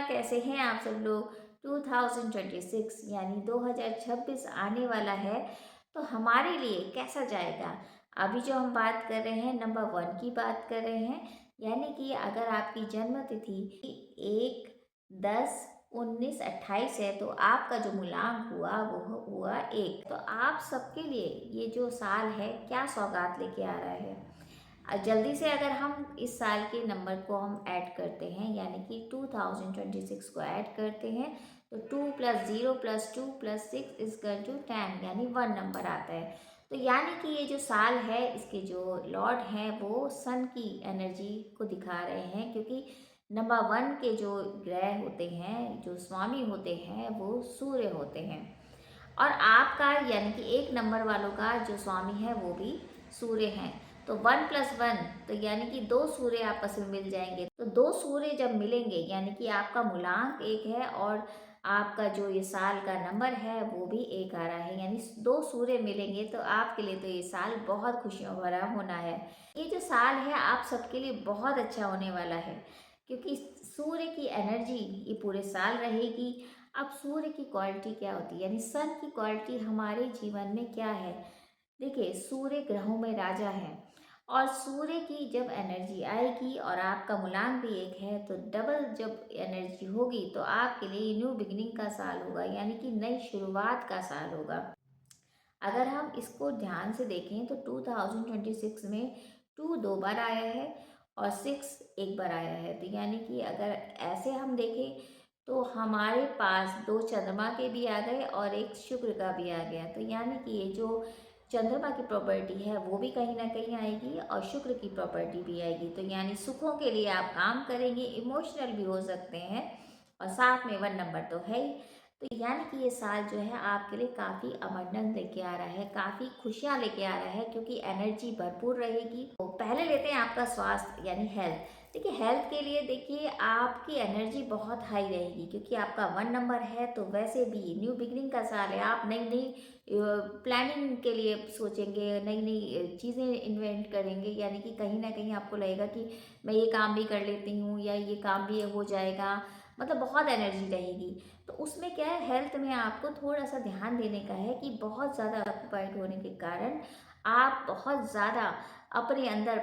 कैसे हैं आप सब लोग। 2026 यानी 2026 आने वाला है, तो हमारे लिए कैसा जाएगा। अभी जो हम बात कर रहे हैं नंबर 1 की बात कर रहे हैं, यानी कि अगर आपकी जन्म तिथि 1, 10, 19, 28 है तो आपका जो मूलांक हुआ वो हुआ 1। तो आप सबके लिए ये जो साल है क्या सौगात लेके आ रहा है। जल्दी से अगर हम इस साल के नंबर को हम ऐड करते हैं, यानी कि 2026 को ऐड करते हैं, तो 2 + 0 + 2 + 6 = 10, यानी 1 नंबर आता है। तो यानी कि ये जो साल है इसके जो लॉर्ड हैं वो सन की एनर्जी को दिखा रहे हैं, क्योंकि नंबर 1 के जो ग्रह होते हैं, जो स्वामी होते हैं, वो सूर्य होते हैं। और आपका यानी कि 1 नंबर वालों का जो स्वामी है वो भी सूर्य हैं। तो 1 + 1 तो यानी कि 2 सूर्य आपस में मिल जाएंगे। तो 2 सूर्य जब मिलेंगे यानी कि आपका मूलांक 1 है और आपका जो ये साल का नंबर है वो भी 1 आ रहा है, यानी 2 सूर्य मिलेंगे। तो आपके लिए तो ये साल बहुत खुशियों भरा होना है। ये जो साल है आप सबके लिए बहुत अच्छा होने वाला है, क्योंकि सूर्य की एनर्जी ये पूरे साल रहेगी। अब सूर्य की क्वालिटी क्या होती है, यानी सन की क्वालिटी हमारे जीवन में क्या है। देखिए, सूर्य ग्रहों में राजा है और सूर्य की जब एनर्जी आएगी और आपका मूलांक भी 1 है, तो डबल जब एनर्जी होगी तो आपके लिए न्यू बिगिनिंग का साल होगा, यानी कि नई शुरुआत का साल होगा। अगर हम इसको ध्यान से देखें तो 2026 में 2 2 बार आया है और 6 1 बार आया है। तो यानी कि अगर ऐसे हम देखें तो हमारे पास 2 चंद्रमा के भी आ गए और 1 शुक्र का भी आ गया। तो यानी कि ये जो चंद्रमा की प्रॉपर्टी है वो भी कहीं ना कहीं आएगी और शुक्र की प्रॉपर्टी भी आएगी। तो यानी सुखों के लिए आप काम करेंगे, इमोशनल भी हो सकते हैं, और साथ में 1 नंबर तो है ही। तो यानी कि ये साल जो है आपके लिए काफ़ी अबंडेंस लेके आ रहा है, काफ़ी खुशियाँ लेके आ रहा है, क्योंकि एनर्जी भरपूर रहेगी। तो पहले लेते हैं आपका स्वास्थ्य यानी हेल्थ। देखिए, हेल्थ के लिए देखिए आपकी एनर्जी बहुत हाई रहेगी, क्योंकि आपका 1 नंबर है। तो वैसे भी न्यू बिगिनिंग का साल है, आप नई नई प्लानिंग के लिए सोचेंगे, नई नई चीज़ें इन्वेंट करेंगे, यानी कि कहीं ना कहीं आपको लगेगा कि मैं ये काम भी कर लेती हूँ या ये काम भी हो जाएगा, मतलब बहुत एनर्जी रहेगी। तो उसमें क्या है, हेल्थ में आपको थोड़ा सा ध्यान देने का है कि बहुत ज़्यादा ऑक्यूपाइड होने के कारण आप बहुत ज़्यादा अपने अंदर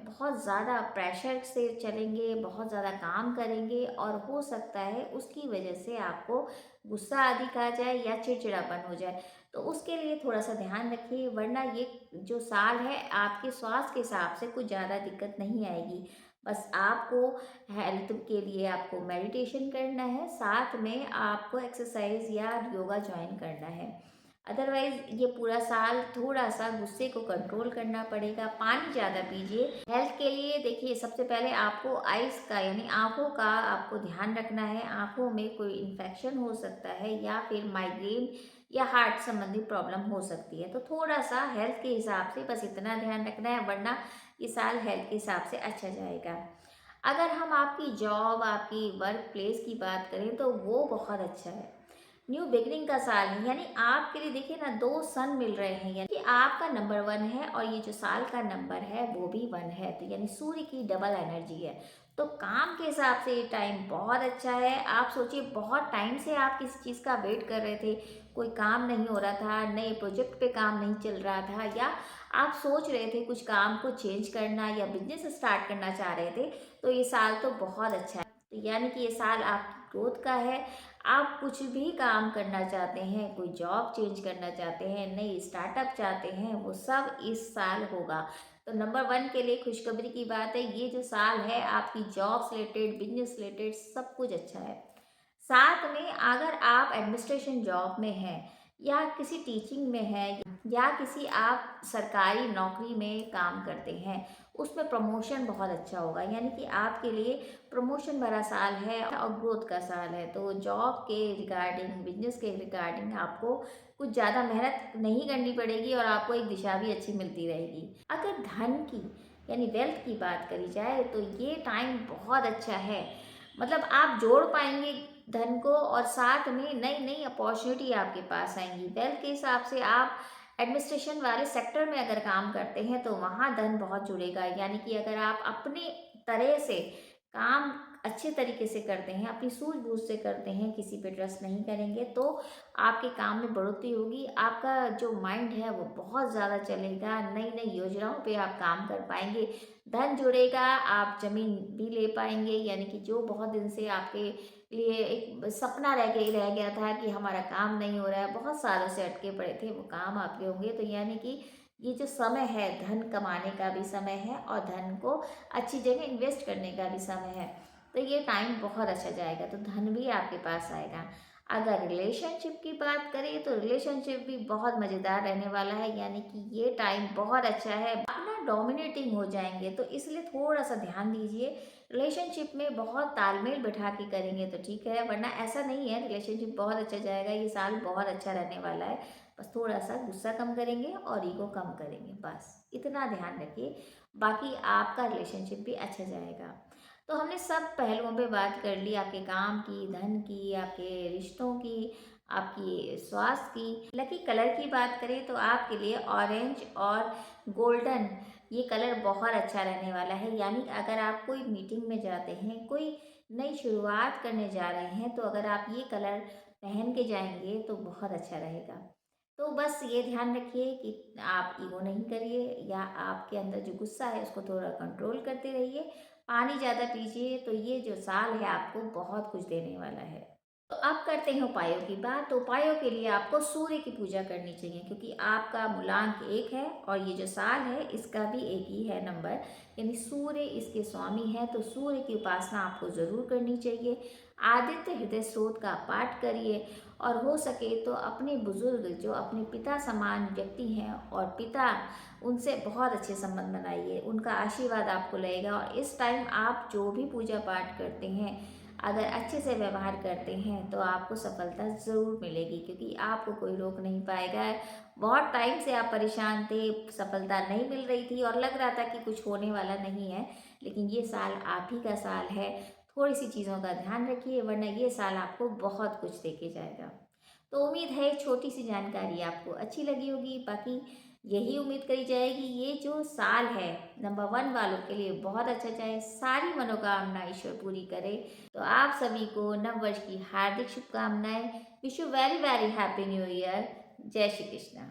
बहुत ज़्यादा प्रेशर से चलेंगे, बहुत ज़्यादा काम करेंगे, और हो सकता है उसकी वजह से आपको गुस्सा अधिक आ जाए या चिड़चिड़ापन हो जाए। तो उसके लिए थोड़ा सा ध्यान रखिए, वरना ये जो साल है आपके स्वास्थ्य के हिसाब से कुछ ज़्यादा दिक्कत नहीं आएगी। बस आपको हेल्थ के लिए आपको मेडिटेशन करना है, साथ में आपको एक्सरसाइज या योगा ज्वाइन करना है। अदरवाइज ये पूरा साल थोड़ा सा गुस्से को कंट्रोल करना पड़ेगा। पानी ज़्यादा पीजिए। हेल्थ के लिए देखिए, सबसे पहले आपको आइज़ का यानी आँखों का आपको ध्यान रखना है। आँखों में कोई इन्फेक्शन हो सकता है या फिर माइग्रेन या हार्ट संबंधी प्रॉब्लम हो सकती है। तो थोड़ा सा हेल्थ के हिसाब से बस इतना ध्यान रखना है, वरना ये साल हेल्थ के हिसाब से अच्छा जाएगा। अगर हम आपकी जॉब, आपकी वर्क प्लेस की बात करें तो वो बहुत अच्छा है। न्यू बिगनिंग का साल है, यानी आपके लिए देखिए ना 2 सन मिल रहे हैं, यानी कि आपका नंबर 1 है और ये जो साल का नंबर है वो भी 1 है। तो यानी सूर्य की डबल एनर्जी है। तो काम के हिसाब से ये टाइम बहुत अच्छा है। आप सोचिए, बहुत टाइम से आप किसी चीज़ का वेट कर रहे थे, कोई काम नहीं हो रहा था, नए प्रोजेक्ट पे काम नहीं चल रहा था, या आप सोच रहे थे कुछ काम को चेंज करना या बिजनेस स्टार्ट करना चाह रहे थे, तो ये साल तो बहुत अच्छा है। तो यानी कि ये साल आपकी ग्रोथ का है। आप कुछ भी काम करना चाहते हैं, कोई जॉब चेंज करना चाहते हैं, नई स्टार्टअप चाहते हैं, वो सब इस साल होगा। तो नंबर 1 के लिए खुशखबरी की बात है, ये जो साल है आपकी जॉब से रिलेटेड, बिजनेस रिलेटेड सब कुछ अच्छा है। साथ में अगर आप एडमिनिस्ट्रेशन जॉब में हैं या किसी टीचिंग में हैं या किसी आप सरकारी नौकरी में काम करते हैं, उसमें प्रमोशन बहुत अच्छा होगा, यानी कि आपके लिए प्रमोशन भरा साल है और ग्रोथ का साल है। तो जॉब के रिगार्डिंग, बिजनेस के रिगार्डिंग आपको कुछ ज़्यादा मेहनत नहीं करनी पड़ेगी और आपको एक दिशा भी अच्छी मिलती रहेगी। अगर धन की यानी वेल्थ की बात करी जाए तो ये टाइम बहुत अच्छा है। मतलब आप जोड़ पाएंगे धन को, और साथ में नई नई अपॉर्चुनिटी आपके पास आएंगी। वेल्थ के हिसाब से आप एडमिनिस्ट्रेशन वाले सेक्टर में अगर काम करते हैं तो वहाँ धन बहुत जुड़ेगा, यानी कि अगर आप अपने तरह से काम अच्छे तरीके से करते हैं, अपनी सूझबूझ से करते हैं, किसी पे ट्रस्ट नहीं करेंगे, तो आपके काम में बढ़ोतरी होगी। आपका जो माइंड है वो बहुत ज़्यादा चलेगा, नई नई योजनाओं पे आप काम कर पाएंगे, धन जुड़ेगा, आप ज़मीन भी ले पाएंगे। यानी कि जो बहुत दिन से आपके लिए एक सपना रह गया था कि हमारा काम नहीं हो रहा है, बहुत सालों से अटके पड़े थे, वो काम आपके होंगे। तो यानी कि ये जो समय है, धन कमाने का भी समय है और धन को अच्छी जगह इन्वेस्ट करने का भी समय है। तो ये टाइम बहुत अच्छा जाएगा, तो धन भी आपके पास आएगा। अगर रिलेशनशिप की बात करें तो रिलेशनशिप भी बहुत मज़ेदार रहने वाला है। यानी कि ये टाइम बहुत अच्छा है, आप ना डोमिनेटिंग हो जाएंगे, तो इसलिए थोड़ा सा ध्यान दीजिए। रिलेशनशिप में बहुत तालमेल बैठा के करेंगे तो ठीक है, वरना ऐसा नहीं है, रिलेशनशिप बहुत अच्छा जाएगा, ये साल बहुत अच्छा रहने वाला है। बस थोड़ा सा गुस्सा कम करेंगे और ईगो कम करेंगे, बस इतना ध्यान रखिए, बाकी आपका रिलेशनशिप भी अच्छा जाएगा। तो हमने सब पहलुओं पे बात कर ली, आपके काम की, धन की, आपके रिश्तों की, आपकी स्वास्थ्य की। लकी कलर की बात करें तो आपके लिए ऑरेंज और गोल्डन ये कलर बहुत अच्छा रहने वाला है। यानी अगर आप कोई मीटिंग में जाते हैं, कोई नई शुरुआत करने जा रहे हैं, तो अगर आप ये कलर पहन के जाएंगे तो बहुत अच्छा रहेगा। तो बस ये ध्यान रखिए कि आप ईगो नहीं करिए, या आपके अंदर जो गुस्सा है उसको थोड़ा कंट्रोल करते रहिए, पानी ज़्यादा पीजिए, तो ये जो साल है आपको बहुत कुछ देने वाला है। तो अब करते हैं उपायों की बात। तो उपायों के लिए आपको सूर्य की पूजा करनी चाहिए, क्योंकि आपका मूलांक 1 है और ये जो साल है इसका भी एक ही है नंबर, यानी सूर्य इसके स्वामी है। तो सूर्य की उपासना आपको ज़रूर करनी चाहिए। आदित्य हृदय स्रोत का पाठ करिए, और हो सके तो अपने बुजुर्ग जो अपने पिता समान व्यक्ति हैं और पिता, उनसे बहुत अच्छे संबंध बनाइए, उनका आशीर्वाद आपको लगेगा। और इस टाइम आप जो भी पूजा पाठ करते हैं, अगर अच्छे से व्यवहार करते हैं तो आपको सफलता ज़रूर मिलेगी, क्योंकि आपको कोई रोक नहीं पाएगा। बहुत टाइम से आप परेशान थे, सफलता नहीं मिल रही थी और लग रहा था कि कुछ होने वाला नहीं है, लेकिन ये साल आप ही का साल है। थोड़ी सी चीज़ों का ध्यान रखिए, वरना ये साल आपको बहुत कुछ देके जाएगा। तो उम्मीद है छोटी सी जानकारी आपको अच्छी लगी होगी। बाकी यही उम्मीद करी जाएगी ये जो साल है नंबर 1 वालों के लिए बहुत अच्छा जाए, सारी मनोकामना ईश्वर पूरी करे। तो आप सभी को नववर्ष की हार्दिक शुभकामनाएं। Wish you very very happy new year. जय श्री कृष्ण।